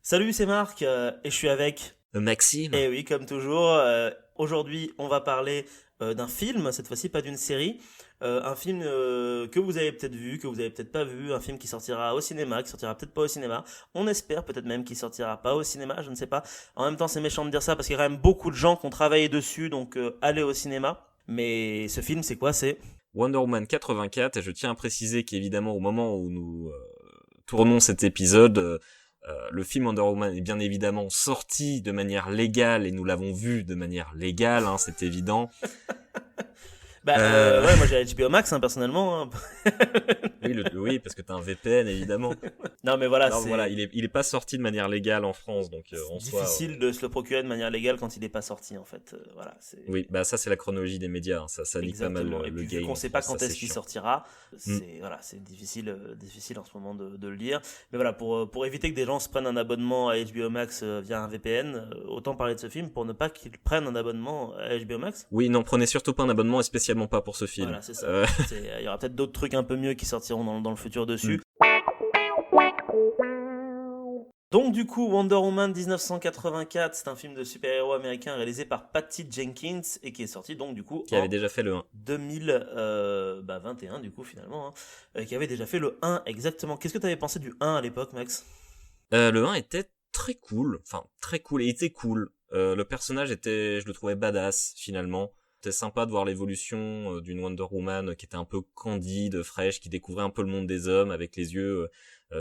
Salut, c'est Marc et je suis avec. Maxime. Et oui, comme toujours, aujourd'hui on va parler d'un film, cette fois-ci pas d'une série. Un film que vous avez peut-être vu, que vous avez peut-être pas vu, un film qui sortira au cinéma, qui sortira peut-être pas au cinéma. On espère peut-être même qu'il sortira pas au cinéma, je ne sais pas. En même temps, c'est méchant de dire ça parce qu'il y a quand même beaucoup de gens qui ont travaillé dessus, donc allez au cinéma. Mais ce film, c'est quoi? C'est Wonder Woman 84, et je tiens à préciser qu'évidemment au moment où nous tournons cet épisode, le film Wonder Woman est bien évidemment sorti de manière légale et nous l'avons vu de manière légale, hein, c'est évident. ouais, moi j'ai HBO Max hein, personnellement. Hein. Oui, parce que t'as un VPN évidemment. Non mais voilà, Non, c'est voilà, il est pas sorti de manière légale en France, donc en soi. difficile de se le procurer de manière légale quand il n'est pas sorti en fait. Voilà, c'est Oui, bah ça c'est la chronologie des médias, hein, ça nique pas mal exactement. Et le puis vu game. qu'on En sait pas France, quand ça est-ce c'est qu'il chiant. sortira, Mm. c'est voilà, c'est difficile, difficile en ce moment de le lire. Mais voilà, pour éviter que des gens se prennent un abonnement à HBO Max via un VPN, autant parler de ce film pour ne pas qu'ils prennent un abonnement à HBO Max. Oui, non, prenez surtout pas un abonnement et spécialement pas pour ce film. Voilà, c'est ça. Il y aura peut-être d'autres trucs un peu mieux qui sortiront dans le futur dessus. Mm. Donc du coup, Wonder Woman 1984, c'est un film de super-héros américain réalisé par Patty Jenkins et qui est sorti donc du coup Qui en avait déjà fait le 1. 2021 du coup finalement, hein, qui avait déjà fait le 1 exactement. Qu'est-ce que tu avais pensé du 1 à l'époque, Max? Le 1 était très cool, il était cool. Le personnage je le trouvais badass finalement. C'était sympa de voir l'évolution d'une Wonder Woman qui était un peu candide, fraîche, qui découvrait un peu le monde des hommes avec les yeux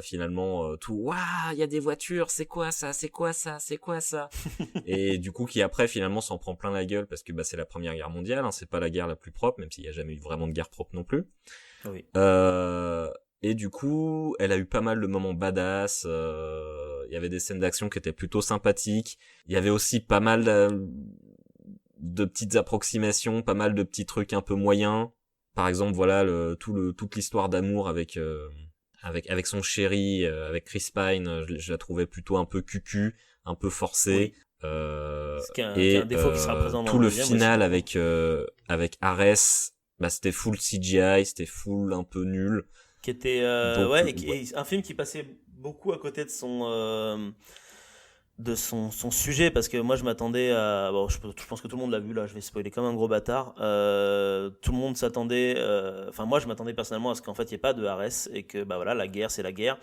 finalement tout. Waouh, il y a des voitures, c'est quoi ça, c'est quoi ça, c'est quoi ça. Et du coup qui après finalement s'en prend plein la gueule parce que bah c'est la Première Guerre mondiale, hein, c'est pas la guerre la plus propre, même s'il y a jamais eu vraiment de guerre propre non plus. Oui. Et du coup, elle a eu pas mal de moments badass. Il y avait des scènes d'action qui étaient plutôt sympathiques. Il y avait aussi pas mal de petites approximations, pas mal de petits trucs un peu moyens. Par exemple, voilà, toute l'histoire d'amour avec son chéri, avec Chris Pine, je la trouvais plutôt un peu cucu, un peu forcée. Oui. Qui est un défaut qui sera présent dans tout le le deuxième final aussi. avec Ares, bah c'était full CGI, c'était full un peu nul. Qui était Donc ouais, ouais. et un film qui passait beaucoup à côté de son sujet parce que moi je m'attendais à bon, je pense que tout le monde l'a vu là, je vais spoiler comme un gros bâtard. Tout le monde s'attendait enfin moi je m'attendais personnellement à ce qu'en fait il n'y ait pas de Ares et que bah voilà, la guerre c'est la guerre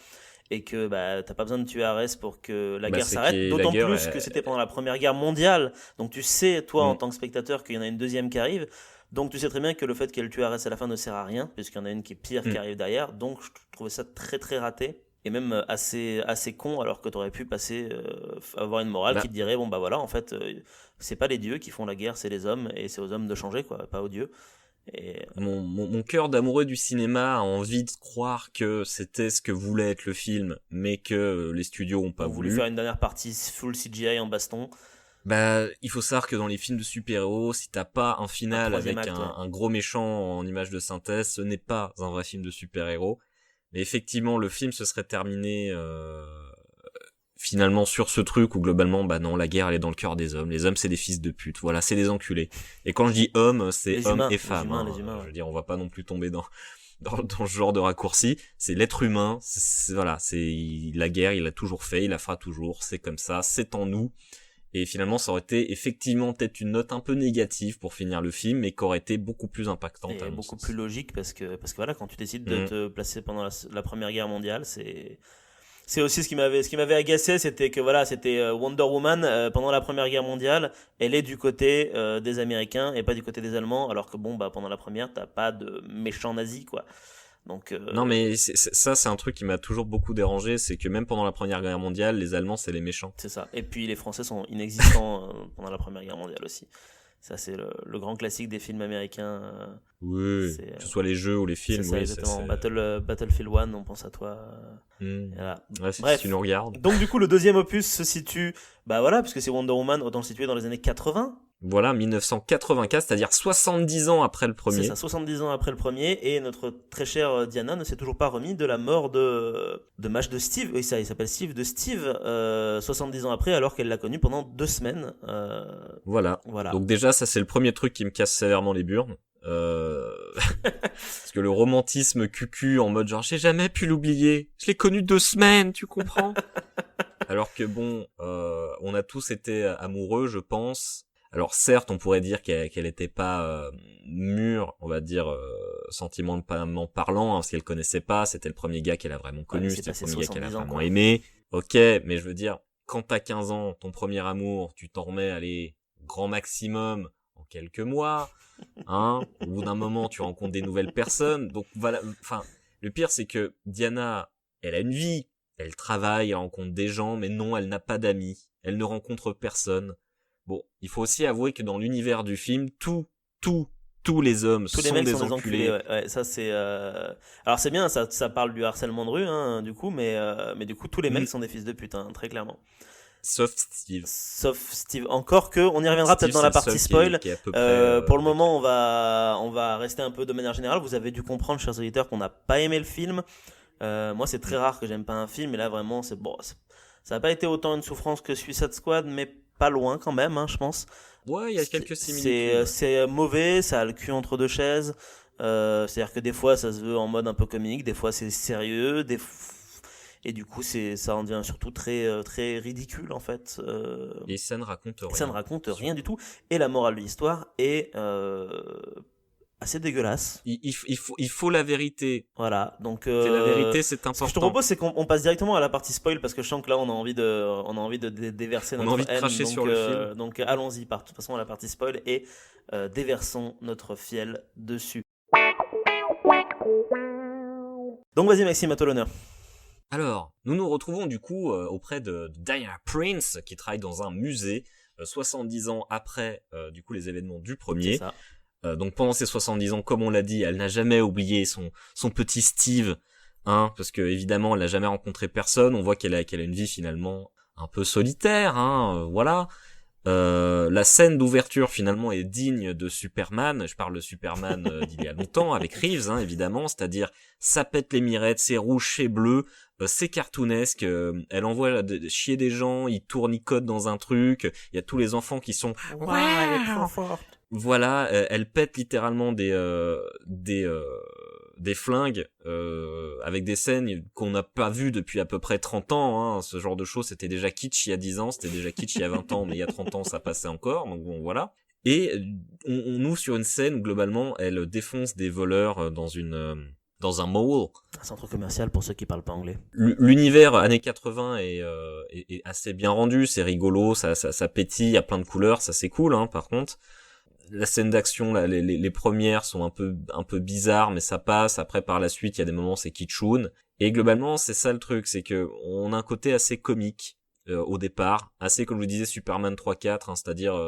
et que bah t'as pas besoin de tuer Ares pour que la Bah guerre c'est s'arrête, que la d'autant guerre plus que c'était pendant la Première Guerre mondiale, donc tu sais toi en mm, tant que spectateur qu'il y en a une deuxième qui arrive, donc tu sais très bien que le fait qu'elle tue Ares à la fin ne sert à rien puisqu'il y en a une qui est pire qui mm. arrive derrière, donc je trouvais ça très très raté et même assez con alors que tu aurais pu passer avoir une morale qui Bah te dirait bon bah voilà en fait c'est pas les dieux qui font la guerre, c'est les hommes et c'est aux hommes de changer quoi, pas aux dieux. Et mon cœur d'amoureux du cinéma a envie de croire que c'était ce que voulait être le film, mais que les studios ont pas on voulu faire voulu. une dernière partie full CGI en baston, Bah, il faut savoir que dans les films de super-héros, si t'as pas un un final troisième avec acte, ouais. un gros méchant en image de synthèse, ce n'est pas un vrai film de super-héros. Mais effectivement, le film se serait terminé finalement sur ce truc où globalement, bah non, la guerre elle est dans le cœur des hommes. Les hommes c'est des fils de pute, voilà, c'est des enculés. Et quand je dis hommes, c'est hommes et femmes. Les Hein. humains, Je ouais. veux dire, on va pas non plus tomber dans ce genre de raccourci. C'est l'être humain, voilà, la guerre, il l'a toujours fait, il la fera toujours. C'est comme ça, c'est en nous. Et finalement, ça aurait été effectivement peut-être une note un peu négative pour finir le film, mais qui aurait été beaucoup plus impactante à Et mon beaucoup plus sens. logique parce que voilà, quand tu décides de Mm. te placer pendant la Première Guerre mondiale, c'est aussi ce qui m'avait agacé, c'était que voilà, c'était Wonder Woman pendant la Première Guerre mondiale, elle est du côté des Américains et pas du côté des Allemands, alors que bon bah pendant la première, t'as pas de méchants nazis quoi. Donc Non, mais ça, c'est un truc qui m'a toujours beaucoup dérangé, c'est que même pendant la Première Guerre mondiale, les Allemands, c'est les méchants. c'est ça. Et puis les Français sont inexistants pendant la Première Guerre mondiale aussi. Ça c'est le grand classique des films américains. Oui, C'est que ce soit les jeux ou les c'est films, ça oui, exactement. Battlefield 1, on pense à toi. Voilà. Ouais, si tu Bref. nous regardes. Donc du coup le deuxième opus se situe, bah voilà, puisque c'est Wonder Woman, autant le situer dans les années 80. Voilà, 1984, c'est-à-dire 70 ans après le C'est premier. ça, 70 ans après le premier, et notre très chère Diana ne s'est toujours pas remis de la mort de Mash de Steve. Oui, ça, il s'appelle Steve, de Steve, 70 ans après, alors qu'elle l'a connu pendant 2 semaines. Voilà. Voilà. Donc déjà, ça c'est le premier truc qui me casse sévèrement les burnes. Parce que le romantisme cucu en mode genre j'ai jamais pu l'oublier, je l'ai connu 2 semaines, tu comprends. Alors que bon, on a tous été amoureux, je pense. Alors certes, on pourrait dire qu'elle était pas mûre, on va dire sentimentalement parlant, hein, parce qu'elle connaissait pas, c'était le premier gars qu'elle a vraiment connu, c'était le premier gars qu'elle a vraiment aimé. Ok, mais je veux dire, quand t'as 15 ans, ton premier amour, tu t'en remets, allez, grand maximum en quelques mois, hein. Au bout d'un moment, tu rencontres des nouvelles personnes, donc voilà. Enfin, le pire c'est que Diana, elle a une vie, elle travaille, elle rencontre des gens, mais non, elle n'a pas d'amis, elle ne rencontre personne. Bon, il faut aussi avouer que dans l'univers du film, tous les hommes Tous les sont mecs des sont des enculés. enculés, ouais, ça c'est. Alors c'est bien, ça parle du harcèlement de rue, hein, du coup, mais du coup tous les mecs sont des fils de pute, hein, très clairement. Sauf Steve. Sauf Steve. Encore que, on y reviendra Steve, peut-être dans la partie spoil. qui est à peu près, Pour le moment, on va rester un peu de manière générale. Vous avez dû comprendre, chers auditeurs, qu'on n'a pas aimé le film. Moi, c'est très rare que j'aime pas un film, et là vraiment, c'est bon. Ça n'a pas été autant une souffrance que Suicide Squad, mais pas loin quand même, hein, je pense. Ouais, il y a quelques similitudes. C'est mauvais, ça a le cul entre deux chaises. C'est-à-dire que des fois, ça se veut en mode un peu comique, des fois c'est sérieux, et du coup, ça en devient surtout très ridicule en fait. Et ça ne raconte rien. Ça ne raconte rien du tout. Et la morale de l'histoire est assez dégueulasse. Il faut la vérité. Voilà, donc la vérité, c'est important. Ce que je te propose, c'est qu'on passe directement à la partie spoil parce que je sens que là, on a envie de déverser notre haine. On a envie de cracher donc, sur le film. Donc allons-y, de toute façon, à la partie spoil et déversons notre fiel dessus. Donc vas-y, Maxime, à toi l'honneur. Alors, nous nous retrouvons du coup auprès de Diana Prince qui travaille dans un musée 70 ans après du coup les événements du premier. C'est ça. Donc pendant ces 70 ans, comme on l'a dit, elle n'a jamais oublié son petit Steve, hein, parce que évidemment elle n'a jamais rencontré personne. On voit qu'elle a une vie finalement un peu solitaire, hein, voilà. La scène d'ouverture finalement est digne de Superman. Je parle de Superman d'il y a longtemps avec Reeves, hein, évidemment, c'est-à-dire ça pète les mirettes, c'est rouge, c'est bleu, c'est cartoonesque. Elle envoie chier des gens, ils tournent, ils codent dans un truc. Il y a tous les enfants qui sont Ouais, elle est trop forte. Voilà, elle pète littéralement des flingues avec des scènes qu'on n'a pas vues depuis à peu près 30 ans, hein. Ce genre de choses, c'était déjà kitsch il y a 10 ans, c'était déjà kitsch il y a 20 ans, mais il y a 30 ans, ça passait encore, donc bon, voilà. Et on ouvre sur une scène où, globalement, elle défonce des voleurs dans un mall. Un centre commercial pour ceux qui parlent pas anglais. L'univers années 80 est assez bien rendu, c'est rigolo, ça pétille, il y a plein de couleurs, ça c'est cool, hein, par contre. La scène d'action, là, les premières sont un peu bizarres, mais ça passe. Après, par la suite, il y a des moments, c'est kitschoun. Et globalement, c'est ça le truc, c'est que on a un côté assez comique au départ, assez comme je vous disais Superman 3-4, hein, c'est-à-dire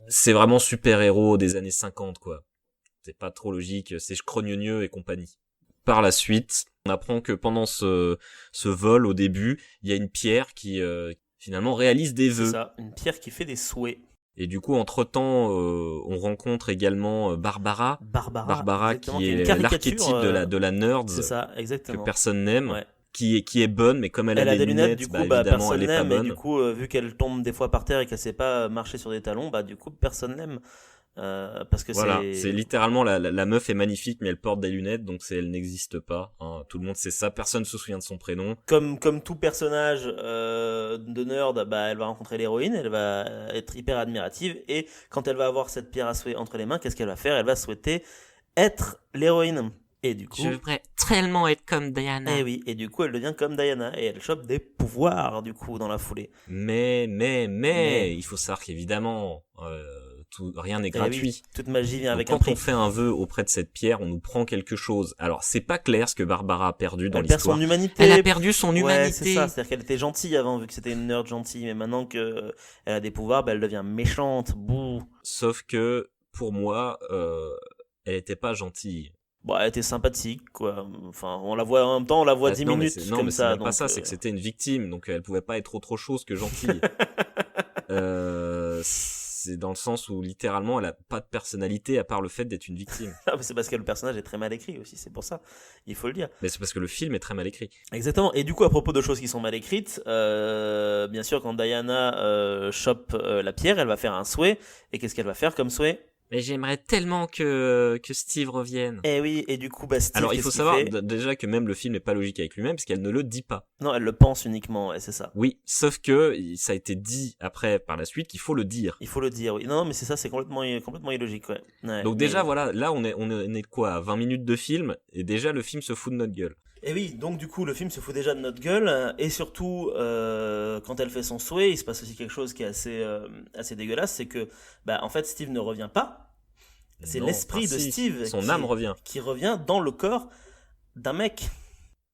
c'est vraiment super-héros des années 50, quoi. C'est pas trop logique, c'est Chrogneux et compagnie. Par la suite, on apprend que pendant ce vol, au début, il y a une pierre qui finalement réalise des vœux. C'est ça, une pierre qui fait des souhaits. Et du coup, entre-temps, on rencontre également Barbara. Barbara qui est l'archétype de la nerd. C'est ça, exactement. Que personne n'aime. Ouais. Qui est bonne, mais comme elle a des lunettes, du coup, évidemment, elle est pas bonne. Et du coup, vu qu'elle tombe des fois par terre et qu'elle sait pas marcher sur des talons, du coup, personne n'aime. Parce que voilà, c'est littéralement la meuf est magnifique, mais elle porte des lunettes, donc elle n'existe pas. Hein. Tout le monde sait ça, personne se souvient de son prénom. Comme tout personnage de nerd, elle va rencontrer l'héroïne, elle va être hyper admirative, et quand elle va avoir cette pierre à souhait entre les mains, qu'est-ce qu'elle va faire? Elle va souhaiter être l'héroïne. Et du coup, je voudrais tellement être comme Diana. Et oui, et du coup, elle devient comme Diana et elle chope des pouvoirs du coup dans la foulée. Mais il faut savoir qu'évidemment, rien n'est gratuit. Oui, toute magie vient avec un prix. Quand on fait un vœu auprès de cette pierre, on nous prend quelque chose. Alors, c'est pas clair ce que Barbara a perdu dans l'histoire. Elle perd son humanité. Elle a perdu son humanité. C'est ça, c'est-à-dire qu'elle était gentille avant, vu que c'était une nerd gentille, mais maintenant que elle a des pouvoirs, elle devient méchante. Bouh. Sauf que, pour moi, elle était pas gentille. Elle était sympathique, quoi. Enfin, on la voit en même temps, on la voit 10 minutes non, comme mais ça. C'est pas ça, c'est que c'était une victime, donc elle pouvait pas être autre chose que gentille. c'est dans le sens où littéralement elle a pas de personnalité à part le fait d'être une victime. Ah, mais c'est parce que le personnage est très mal écrit aussi, c'est pour ça, il faut le dire. Mais c'est parce que le film est très mal écrit. Exactement. Et du coup, à propos de choses qui sont mal écrites, bien sûr, quand Diana chope la pierre, elle va faire un souhait. Et qu'est-ce qu'elle va faire comme souhait? Mais j'aimerais tellement que Steve revienne. Eh oui, et du coup, bah, Steve, Alors il faut qu'est-ce qu'il savoir fait? déjà que même le film n'est pas logique avec lui-même parce qu'elle ne le dit pas. Non, elle le pense uniquement, ouais, c'est ça. Oui, sauf que ça a été dit après par la suite qu'il faut le dire. Il faut le dire, oui. Non, mais c'est ça, c'est complètement illogique, ouais. Ouais, Donc mais- déjà voilà, là on est quoi, à 20 minutes de film et déjà le film se fout de notre gueule. Et oui, donc du coup, le film se fout déjà de notre gueule, et surtout, quand elle fait son souhait, il se passe aussi quelque chose qui est assez dégueulasse, c'est que, bah, en fait, Steve ne revient pas. C'est Non, l'esprit enfin, de si, Steve son âme revient. qui revient dans le corps d'un mec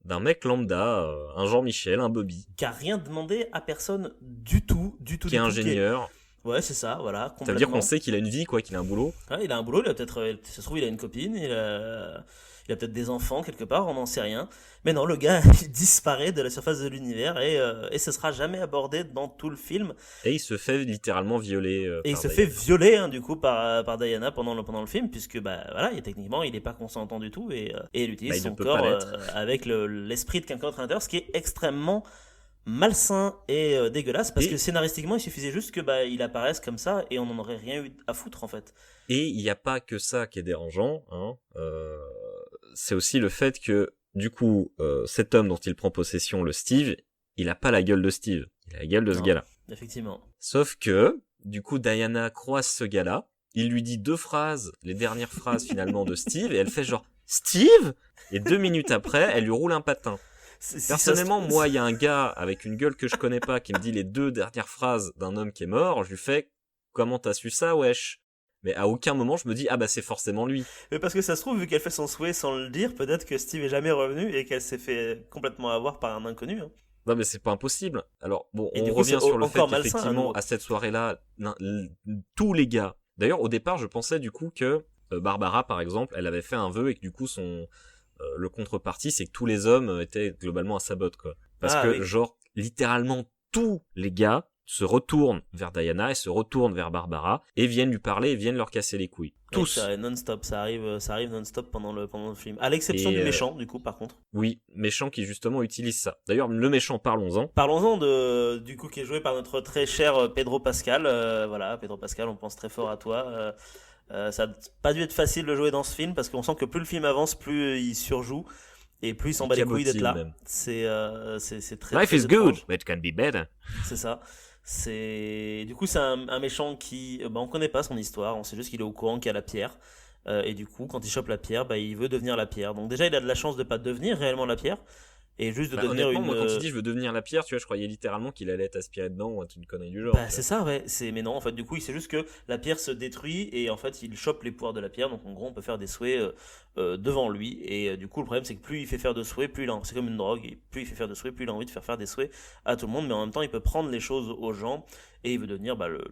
D'un mec lambda, un Jean-Michel, un Bobby, qui a rien demandé à personne du tout, du tout, qui est du tout. ingénieur. Ouais, c'est ça, voilà, Ça veut dire complètement. qu'on sait qu'il a une vie, quoi, qu'il a un boulot. Ouais, il a un boulot, il a peut-être, ça se trouve, il a une copine, il a peut-être des enfants quelque part, on n'en sait rien. Mais non, le gars, il disparaît de la surface de l'univers et ce sera jamais abordé dans tout le film. Et il se fait littéralement violer Et il par se Diana. fait violer, hein, du coup, par Diana pendant le film, puisque, bah, voilà, techniquement, il n'est pas consentant du tout et il utilise Bah, il ne son peut corps pas l'être. avec l'esprit de quelqu'un d'autre à l'intérieur, ce qui est extrêmement malsain et dégueulasse, parce Et- que scénaristiquement, il suffisait juste que, bah, il apparaisse comme ça et on n'en aurait rien eu à foutre, en fait. Et il n'y a pas que ça qui est dérangeant, hein. C'est aussi le fait que, du coup, cet homme dont il prend possession, le Steve, il a pas la gueule de Steve. Il a la gueule de ce Non. gars-là. Effectivement. Sauf que, du coup, Diana croise ce gars-là, il lui dit 2 phrases, les dernières phrases finalement de Steve, et elle fait genre « Steve ?» Et 2 minutes après, elle lui roule un patin. Personnellement, moi, il y a un gars avec une gueule que je connais pas qui me dit les 2 dernières phrases d'un homme qui est mort, je lui fais « Comment t'as su ça, wesh ?» Mais à aucun moment je me dis « Ah bah c'est forcément lui ». Mais parce que ça se trouve, vu qu'elle fait son souhait sans le dire, peut-être que Steve est jamais revenu et qu'elle s'est fait complètement avoir par un inconnu. Hein. Non mais c'est pas impossible. Alors bon, Et on du coup, revient c'est sur le fait encore malsain, à qu'effectivement nouveau. à cette soirée-là, tous les gars. D'ailleurs au départ je pensais du coup que Barbara par exemple, elle avait fait un vœu et que du coup le contrepartie c'est que tous les hommes étaient globalement à sa botte quoi. Parce Ah, que oui. genre littéralement tous les gars se retournent vers Diana et se retournent vers Barbara et viennent lui parler et viennent leur casser les couilles. Oui, Tous. ça non-stop, ça arrive non-stop pendant le film. À l'exception Et, du méchant, du coup, par contre. Oui, méchant qui justement utilise ça. D'ailleurs le méchant, parlons-en. Parlons-en du coup qui est joué par notre très cher Pedro Pascal. Voilà, Pedro Pascal, on pense très fort à toi. Ça n'a pas dû être facile de jouer dans ce film parce qu'on sent que plus le film avance, plus il surjoue et plus il s'en bat les couilles d'être là. Même. C'est très Life très is étrange. good, but it can be better. C'est ça. Du coup, c'est un méchant qui, bah, on connaît pas son histoire. On sait juste qu'il est au courant qu'il y a la pierre. Et du coup, quand il chope la pierre, bah, il veut devenir la pierre. Donc déjà, il a de la chance de pas devenir réellement la pierre et juste de Bah, devenir honnêtement, une. moi, quand il dit je veux devenir la pierre, tu vois, je croyais littéralement qu'il allait être aspiré dedans ou être une connerie du genre. Bah, c'est ça, ouais. Mais non, en fait, du coup, il sait juste que la pierre se détruit et en fait, il chope les pouvoirs de la pierre. Donc, en gros, on peut faire des souhaits devant lui. Et du coup, le problème, c'est que plus il fait faire de souhaits, plus c'est comme une drogue. Et plus il fait faire de souhaits, plus il a envie de faire des souhaits à tout le monde. Mais en même temps, il peut prendre les choses aux gens et il veut devenir bah, le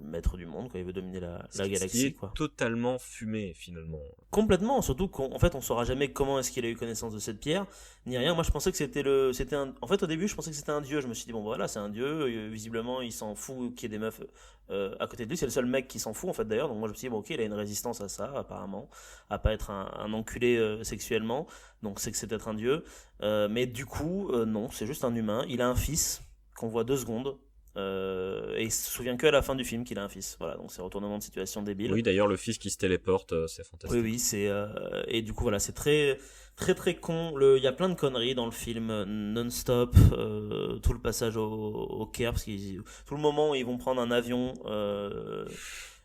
maître du monde, quoi. Il veut dominer la Ce qui galaxie, est quoi. totalement fumé, finalement. Complètement, surtout qu'en fait, on saura jamais comment est-ce qu'il a eu connaissance de cette pierre, ni rien. Moi, je pensais que en fait, au début, je pensais que c'était un dieu. Je me suis dit, bon, voilà, c'est un dieu. Visiblement, il s'en fout qu'il y ait des meufs à côté de lui. C'est le seul mec qui s'en fout, en fait, d'ailleurs. Donc, moi, je me suis dit, bon, ok, il a une résistance à ça, apparemment, à pas être un enculé sexuellement. Donc, c'est que c'est peut-être un dieu. Mais du coup, non, c'est juste un humain. Il a un fils qu'on voit 2 secondes. Et il se souvient que à la fin du film qu'il a un fils. Voilà, donc c'est retournement de situation débile. Oui, d'ailleurs, le fils qui se téléporte, c'est fantastique. Oui, et du coup voilà, c'est très très très con. Il y a plein de conneries dans le film non-stop. Tout le passage au Caire, parce tout le moment où ils vont prendre un avion.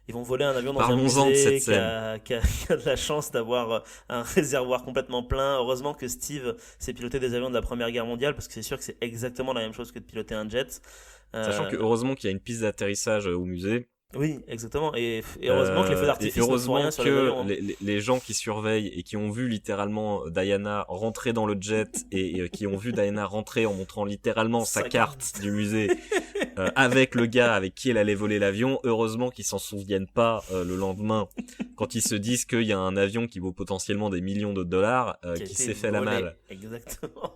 Ils vont voler un avion dans un Parlons-en de musée cette qui a de la chance d'avoir un réservoir complètement plein. Heureusement que Steve sait piloter des avions de la Première Guerre mondiale, parce que c'est sûr que c'est exactement la même chose que de piloter un jet. Sachant que heureusement qu'il y a une piste d'atterrissage au musée. Oui, exactement. Et heureusement que les feux d'artifice et ne font heureusement rien sur que les avions. Hein. les gens qui surveillent et qui ont vu littéralement Diana rentrer dans le jet et qui ont vu Diana rentrer en montrant littéralement sa carte du musée avec le gars avec qui elle allait voler l'avion, heureusement qu'ils s'en souviennent pas le lendemain quand ils se disent qu'il y a un avion qui vaut potentiellement des millions de dollars qui s'est fait la malle. Exactement.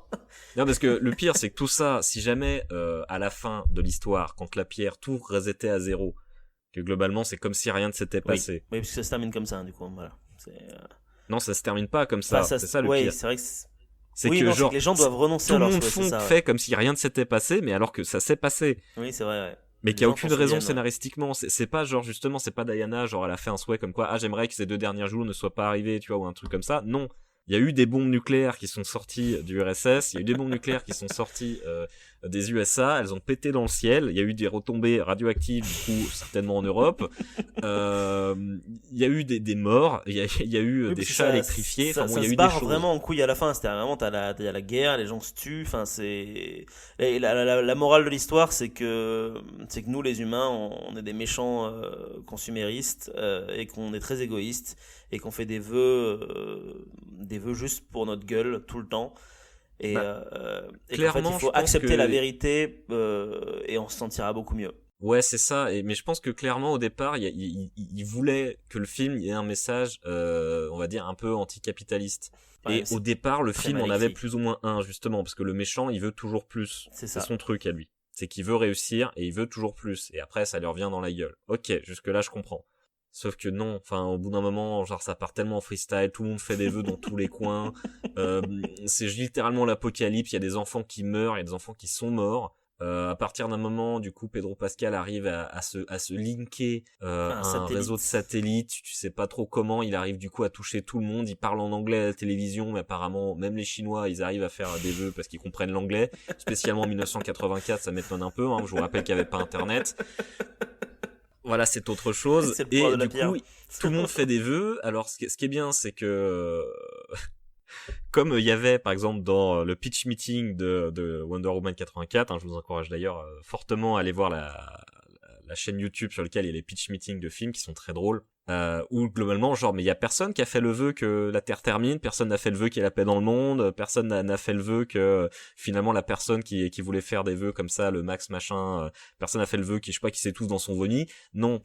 Non, parce que le pire c'est que tout ça, si jamais à la fin de l'histoire, quand la pierre tout resetait à zéro, Que globalement, c'est comme si rien ne s'était passé. Oui, parce que ça se termine comme ça, du coup, voilà. Non, ça se termine pas comme ça. C'est ça le pire. C'est vrai que c'est oui, que non, genre, c'est que les gens doivent renoncer tout à le leur monde souhait, c'est ça, fait comme si rien ne s'était passé, mais alors que ça s'est passé. Oui, c'est vrai, ouais. Mais Les qu'il y a gens aucune s'en raison souviennent, scénaristiquement. C'est pas genre, justement, c'est pas Diana, genre, elle a fait un souhait comme quoi, ah, j'aimerais que ces 2 derniers jours ne soient pas arrivés, tu vois, ou un truc comme ça. Non. Il y a eu des bombes nucléaires qui sont sorties du RSS, il y a eu des bombes nucléaires qui sont sorties des USA, elles ont pété dans le ciel, il y a eu des retombées radioactives, du coup, certainement en Europe, il y a eu des morts, il y a eu des chats électrifiés, enfin bon, il y a eu des choses. Ça se barre vraiment en couille à la fin, c'était vraiment, t'as la guerre, les gens se tuent, enfin c'est... Et la morale de l'histoire, c'est que nous, les humains, on est des méchants consuméristes et qu'on est très égoïstes et qu'on fait des vœux juste pour notre gueule tout le temps. Et qu'en fait, il faut accepter la vérité et on se sentira beaucoup mieux. Ouais, c'est ça. Mais je pense que clairement, au départ, il voulait que le film ait un message, on va dire, un peu anticapitaliste. Ouais, et au départ, le film en avait plus ou moins un, justement, parce que le méchant, il veut toujours plus. C'est son truc à lui. C'est qu'il veut réussir et il veut toujours plus. Et après, ça lui revient dans la gueule. Ok, jusque-là, je comprends. Sauf que non, enfin, au bout d'un moment, genre, ça part tellement en freestyle, tout le monde fait des vœux dans tous les coins. C'est littéralement l'apocalypse, il y a des enfants qui meurent, il y a des enfants qui sont morts. À partir d'un moment, du coup, Pedro Pascal arrive à se linker à un réseau de satellites. Tu sais pas trop comment. Il arrive du coup à toucher tout le monde. Il parle en anglais à la télévision, mais apparemment, même les Chinois, ils arrivent à faire des vœux parce qu'ils comprennent l'anglais. Spécialement en 1984, ça m'étonne un peu. Hein. Je vous rappelle qu'il n'y avait pas Internet. Voilà, c'est autre chose. C'est et du coup, tout le monde fait des vœux. Alors, ce qui est bien, c'est que comme il y avait, par exemple, dans le pitch meeting de Wonder Woman 84, hein, je vous encourage d'ailleurs fortement à aller voir la chaîne YouTube sur laquelle il y a les pitch meetings de films qui sont très drôles, où globalement, genre, mais il y a personne qui a fait le vœu que la Terre termine, personne n'a fait le vœu qu'il y ait la paix dans le monde, personne n'a fait le vœu que finalement la personne qui voulait faire des vœux comme ça, le max machin, personne n'a fait le vœu qui, je sais pas, qui s'étouffe dans son vomi. Non,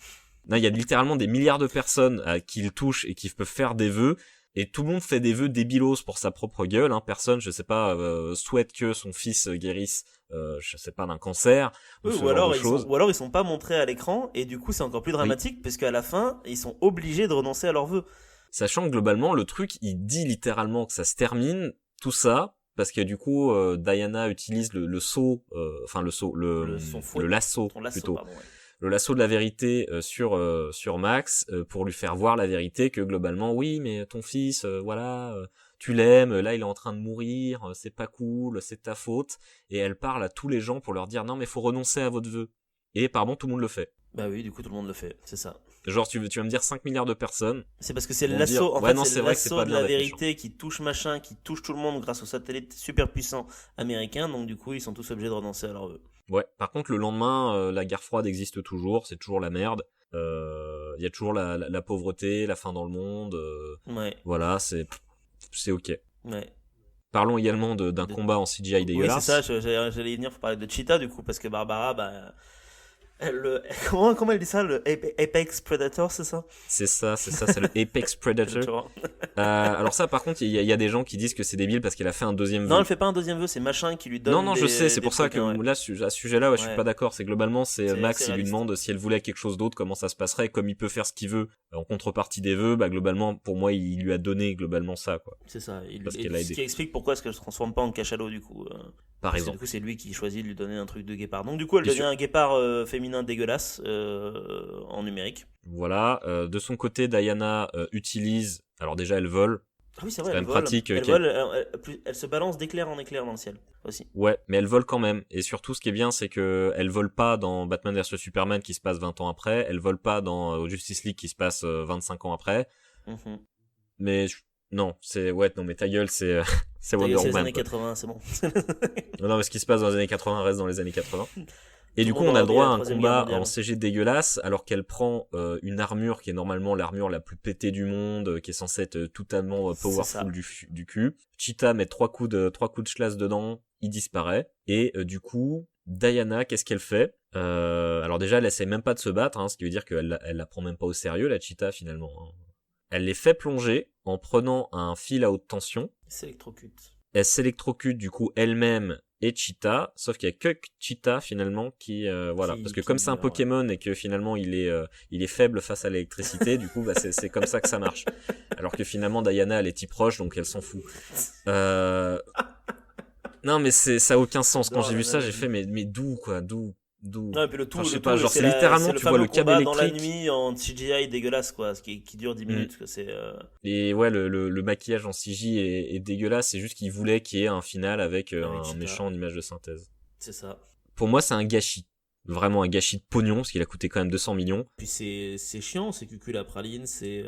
il y a littéralement des milliards de personnes qui le touchent et qui peuvent faire des vœux. Et tout le monde fait des vœux débilos pour sa propre gueule, hein. Personne, je sais pas, souhaite que son fils guérisse, je sais pas, d'un cancer, ou alors ils sont pas montrés à l'écran, et du coup c'est encore plus dramatique, parce qu'à la fin, ils sont obligés de renoncer à leurs vœux. Sachant que globalement, le truc, il dit littéralement que ça se termine, tout ça, parce que du coup, Diana utilise le seau, le lasso, plutôt. Pardon, ouais. Le lasso de la vérité sur Max pour lui faire voir la vérité que globalement oui mais ton fils voilà tu l'aimes, là il est en train de mourir, c'est pas cool, c'est ta faute, et elle parle à tous les gens pour leur dire non mais faut renoncer à votre vœu, et pardon tout le monde le fait. Bah oui, du coup tout le monde le fait, c'est ça. Genre tu vas me dire 5 milliards de personnes. C'est parce que c'est le lasso, en fait c'est le lasso de la vérité qui touche machin, qui touche tout le monde grâce au satellite super puissant américain, donc du coup ils sont tous obligés de renoncer à leur vœu. Ouais, par contre le lendemain, la guerre froide existe toujours, c'est toujours la merde. Il y a toujours la pauvreté, la faim dans le monde. Ouais. Voilà, c'est ok. Ouais. Parlons également d'un combat en CGI dégueulasse. Oui, c'est ça, j'allais y venir pour parler de Cheetah du coup, parce que Barbara, bah... Comment elle dit ça, le Apex Predator, c'est ça? C'est ça, c'est le Apex Predator. Alors ça, par contre, il y a des gens qui disent que c'est débile parce qu'elle a fait un deuxième vœu. Non, elle fait pas un deuxième vœu, c'est machin qui lui donne. Non, je sais, c'est pour ça que là, à ce sujet-là, je suis pas d'accord. C'est globalement, c'est Max, il lui demande si elle voulait quelque chose d'autre, comment ça se passerait, comme il peut faire ce qu'il veut en contrepartie des vœux, bah globalement, pour moi, il lui a donné globalement ça, quoi. C'est ça. Ce qui explique pourquoi est-ce qu'elle se transforme pas en cachalot du coup. Par exemple. Du coup, c'est lui qui choisit de lui donner un truc de guépard. Donc du coup, elle devient un guépard féminin dégueulasse en numérique. Voilà. De son côté, Diana utilise. Alors déjà, elle vole. Ah oui, c'est vrai. C'est quand même pratique. Elle se balance d'éclair en éclair dans le ciel aussi. Ouais, mais elle vole quand même. Et surtout, ce qui est bien, c'est que elle vole pas dans Batman vs Superman qui se passe 20 ans après. Elle vole pas dans Justice League qui se passe 25 ans après. Mm-hmm. Mais non, mais ta gueule, c'est Wonder Woman. C'est les années 80, c'est bon. Non, mais ce qui se passe dans les années 80 reste dans les années 80. Et du coup, on a le droit à un combat en CG dégueulasse, alors qu'elle prend une armure qui est normalement l'armure la plus pétée du monde, qui est censée être totalement powerful du cul. Cheetah met 3 coups de schlass dedans, il disparaît. Et du coup, Diana, qu'est-ce qu'elle fait? Alors déjà, elle essaie même pas de se battre, hein, ce qui veut dire qu'elle la prend même pas au sérieux, la Cheetah, finalement. Hein. Elle les fait plonger en prenant un fil à haute tension. S'électrocute. Elle s'électrocute du coup elle-même et Cheetah, sauf qu'il y a que Cheetah finalement qui voilà, parce que comme c'est un meurt, Pokémon et que finalement il est faible face à l'électricité, du coup bah c'est comme ça que ça marche. Alors que finalement Diana elle est type roche donc elle s'en fout. Non mais ça a aucun sens. Quand J'adore j'ai vu la ça, j'ai maladie. fait mais d'où quoi, d'où. Non, et puis Enfin je sais pas, genre c'est c'est littéralement c'est le tu vois fameux le câble combat dans la électrique. nuit en CGI dégueulasse, quoi, qui dure 10 Mm. minutes, que c'est... Et ouais, le maquillage en CG est dégueulasse. C'est juste qu'ils voulaient qu'il y ait un final avec avec un Cheetah, méchant en image de synthèse. c'est ça. Pour moi, c'est un gâchis. Vraiment un gâchis de pognon, parce qu'il a coûté quand même 200 millions. Puis c'est chiant, c'est cucul la praline, c'est...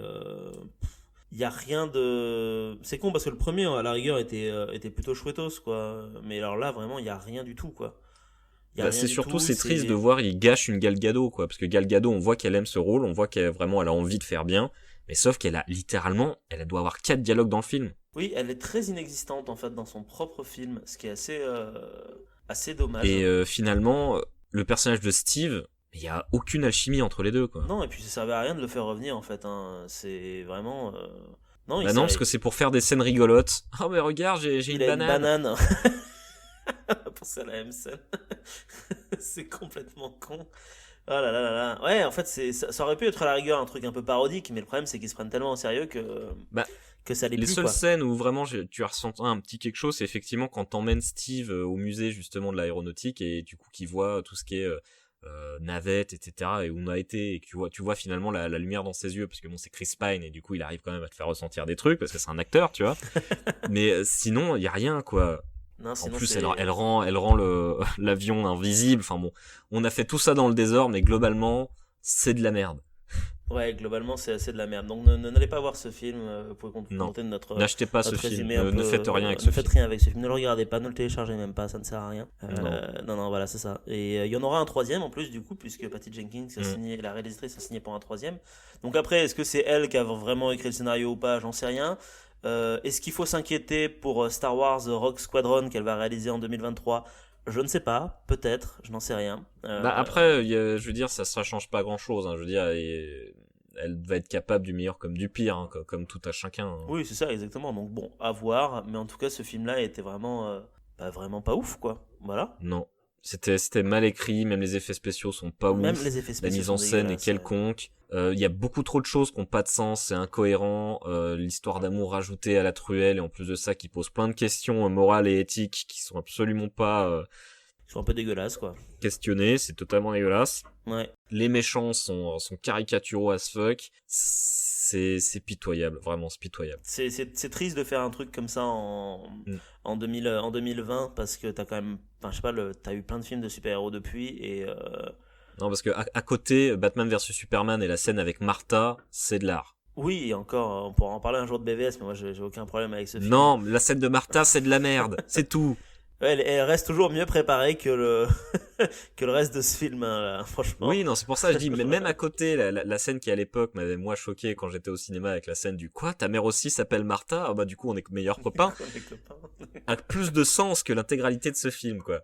Il y a rien de... C'est con parce que le premier, à la rigueur, était plutôt chouettos, quoi. Mais alors là, vraiment, il y a rien du tout, quoi. Il y a Bah, rien c'est du surtout, tout, c'est triste de c'est... voir, il gâche une Gal Gadot, quoi. Parce que Gal Gadot, on voit qu'elle aime ce rôle, on voit qu'elle vraiment, elle a envie de faire bien. Mais sauf qu'elle a littéralement, elle doit avoir 4 dialogues dans le film. Oui, elle est très inexistante, en fait, dans son propre film, ce qui est assez dommage. Et finalement, le personnage de Steve, il y a aucune alchimie entre les deux, quoi. Non, et puis ça servait à rien de le faire revenir, en fait, hein. C'est vraiment... Non, Bah non, parce que c'est pour faire des scènes rigolotes. Oh mais regarde, j'ai il une a une banane. banane. Penser à la même scène. C'est complètement con. Oh là là là là. Ouais, en fait, ça aurait pu être à la rigueur un truc un peu parodique, mais le problème, c'est qu'ils se prennent tellement au sérieux Bah, que ça l'est les plus, seules quoi. scènes où vraiment tu as ressenti un petit quelque chose, c'est effectivement quand t'emmènes Steve au musée justement de l'aéronautique et du coup qu'il voit tout ce qui est navette, etc. et où on a été et que tu vois finalement la lumière dans ses yeux parce que bon c'est Chris Pine et du coup il arrive quand même à te faire ressentir des trucs parce que c'est un acteur, tu vois. Mais sinon il y a rien quoi. Non, En sinon, plus c'est... elle rend le l'avion invisible. Enfin bon, on a fait tout ça dans le désordre, mais globalement c'est de la merde. Ouais, globalement, c'est assez de la merde. Donc, n'allez pas voir ce film. Vous pouvez Non, commenter n'achetez pas ce notre film. résumé un peu. Ne faites rien avec Ne ce faites film. rien avec ce film. Ne le regardez pas, ne le téléchargez même pas, ça ne sert à rien. Non. Non, non, voilà, c'est ça. Et il y en aura un troisième en plus, du coup, puisque Patty Jenkins a Mm. signé, la réalisatrice a signé pour un troisième. Donc, après, est-ce que c'est elle qui a vraiment écrit le scénario ou pas? J'en sais rien. Est-ce qu'il faut s'inquiéter pour Star Wars Rogue Squadron qu'elle va réaliser en 2023? Je ne sais pas, peut-être, je n'en sais rien. Bah après, je veux dire, ça change pas grand-chose. Hein. Je veux dire, elle va être capable du meilleur comme du pire, hein, comme tout à chacun. Hein. Oui, c'est ça, exactement. Donc bon, à voir. Mais en tout cas, ce film-là était vraiment pas ouf, quoi. Voilà. Non, c'était mal écrit. Même les effets spéciaux sont pas Même ouf. les effets La spéciaux mise sont en scène est dégueulasses. Ouais. quelconque. Il y a beaucoup trop de choses qui ont pas de sens. C'est incohérent. L'histoire d'amour rajoutée à la truelle et en plus de ça, qui pose plein de questions morales et éthiques qui sont absolument pas Ils sont un peu dégueulasses, quoi. questionnées. C'est totalement dégueulasse. Ouais. Les méchants sont caricaturaux as fuck. C'est pitoyable, vraiment c'est pitoyable. C'est triste de faire un truc comme ça Mm. en 2020 parce que t'as quand même, enfin, je sais pas, t'as eu plein de films de super-héros depuis et Non parce que à côté, Batman vs Superman et la scène avec Martha, c'est de l'art. oui, et encore, on pourra en parler un jour de BVS, mais moi j'ai aucun problème avec ce film. Non, la scène de Martha, c'est de la merde, c'est tout. Ouais, elle reste toujours mieux préparée que que le reste de ce film, hein, là, franchement. Oui, non, c'est pour ça que je dis, mais même à côté, la scène qui à l'époque m'avait moi choqué quand j'étais au cinéma avec la scène du quoi, ta mère aussi s'appelle Martha, ah bah du coup on est meilleurs copains, On est copains. a plus de sens que l'intégralité de ce film quoi.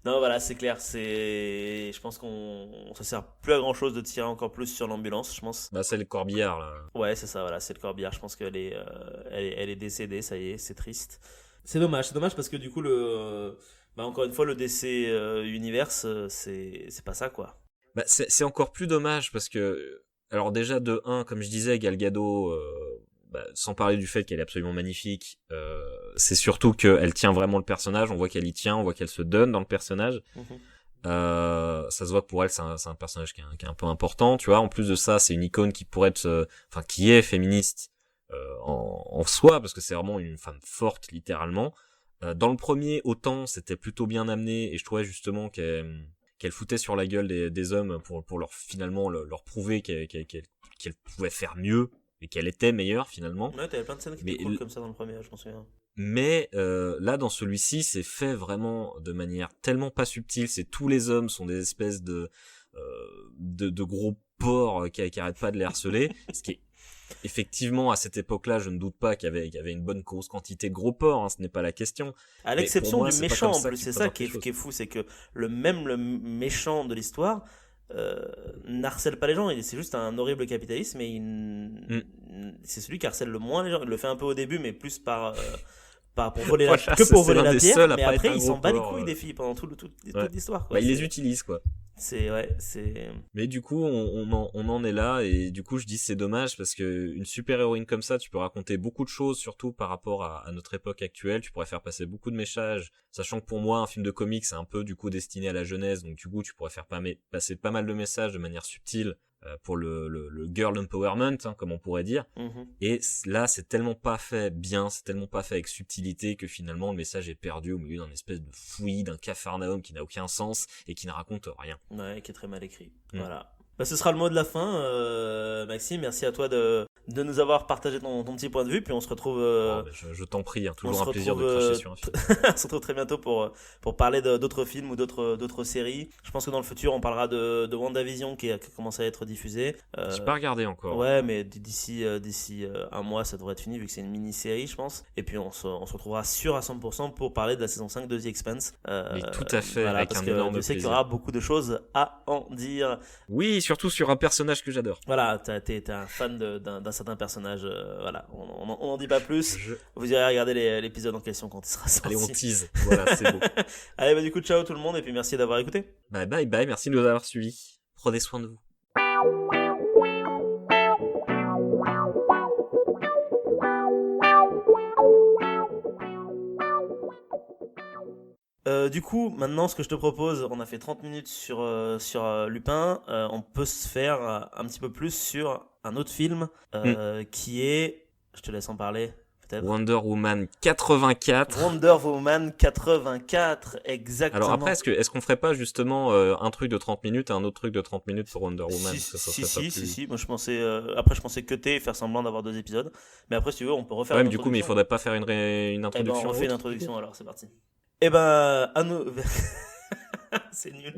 Non, voilà, c'est clair. Je pense qu'on, ça sert plus à grand chose de tirer encore plus sur l'ambulance, je pense. Bah c'est le corbillard là. Ouais, c'est ça, voilà, c'est le corbillard. Je pense elle est décédée, ça y est, c'est triste. C'est dommage parce que du coup, encore une fois, le DC Universe, c'est pas ça, quoi. Bah c'est encore plus dommage parce que alors déjà de 1 comme je disais Gal Gadot bah, sans parler du fait qu'elle est absolument magnifique, c'est surtout qu'elle tient vraiment le personnage, on voit qu'elle y tient, on voit qu'elle se donne dans le personnage. Mhm. Ça se voit que pour elle c'est un personnage qui est un peu important, tu vois. En plus de ça, c'est une icône qui pourrait être enfin qui est féministe en soi parce que c'est vraiment une femme forte littéralement. Dans le premier, autant c'était plutôt bien amené et je trouvais justement qu'elle foutait sur la gueule des hommes pour leur finalement leur prouver qu'elle pouvait faire mieux et qu'elle était meilleure finalement. Ouais, t'avais plein de scènes qui Mais étaient cool comme ça dans le premier, je m'en souviens. mais là dans celui-ci c'est fait vraiment de manière tellement pas subtile, c'est tous les hommes sont des espèces de gros porcs qui arrêtent pas de les harceler, ce qui est effectivement à cette époque-là je ne doute pas qu'il y avait une bonne grosse quantité de gros porcs, hein, ce n'est pas la question. À Mais l'exception pour moi, du c'est pas méchant comme en ça plus, qu'il c'est faut ça voir quelque chose. qui est fou, c'est que le méchant de l'histoire n'harcèle pas les gens, c'est juste un horrible capitalisme et Mm. c'est celui qui harcèle le moins les gens. Il le fait un peu au début, mais plus pour voler Voilà, que pour c'est voler l'un la des pierre, seuls à mais pas être après un il gros s'en bat les porc, couilles des filles pendant toute Ouais. l'histoire, quoi. Bah, il les utilise, quoi. C'est. Mais du coup, on en est là, et du coup, je dis c'est dommage parce que une super-héroïne comme ça, tu peux raconter beaucoup de choses, surtout par rapport à notre époque actuelle. Tu pourrais faire passer beaucoup de messages, sachant que pour moi, un film de comics, c'est un peu du coup destiné à la jeunesse, donc du coup, tu pourrais faire passer pas mal de messages de manière subtile pour le girl empowerment, hein, comme on pourrait dire. Mhm. Et là, c'est tellement pas fait bien, c'est tellement pas fait avec subtilité que finalement, le message est perdu au milieu d'un espèce de fouillis, d'un capharnaüm qui n'a aucun sens et qui ne raconte rien. Ouais, qui est très mal écrit. Mm. Voilà. Bah, ce sera le mot de la fin, Maxime. Merci à toi de nous avoir partagé ton petit point de vue. Puis on se retrouve, Oh, mais je t'en prie, hein, toujours un plaisir de cracher sur un film. on se retrouve très bientôt pour parler d'autres films ou d'autres séries. Je pense que dans le futur, on parlera de WandaVision qui a commencé à être diffusée. J'ai pas regardé encore. Ouais, mais d'ici un mois, ça devrait être fini vu que c'est une mini-série, je pense. Et puis on se retrouvera sûr à 100% pour parler de la saison 5 de The Expanse. Mais tout à fait, voilà, avec parce un que énorme je sais qu'il y plaisir. aura beaucoup de choses à en dire. Oui, surtout sur un personnage que j'adore. Voilà, t'es un fan d'un certain personnage. Voilà, on n'en dit pas plus. Je- Vous irez regarder l'épisode en question quand il sera sorti. Allez, on tease. Voilà, c'est beau. Allez, bah du coup, ciao tout le monde et puis merci d'avoir écouté. Bye bye bye, merci de nous avoir suivis. Prenez soin de vous. Du coup, maintenant, ce que je te propose, on a fait 30 minutes sur Lupin, on peut se faire un petit peu plus sur un autre film qui est, je te laisse en parler, peut-être. Wonder Woman 84. Wonder Woman 84, exactement. Alors après, est-ce qu'on ferait pas justement un truc de 30 minutes et un autre truc de 30 minutes pour Wonder Woman? Ça serait pas plus- Si. Moi, je pensais, après, je pensais cutter et faire semblant d'avoir 2 épisodes. Mais après, si tu veux, on peut refaire Ouais, une mais du coup, mais il introduction. faudrait pas faire une Eh ben, introduction. on refait une autre introduction alors, c'est parti. Eh ben, à nous. C'est nul.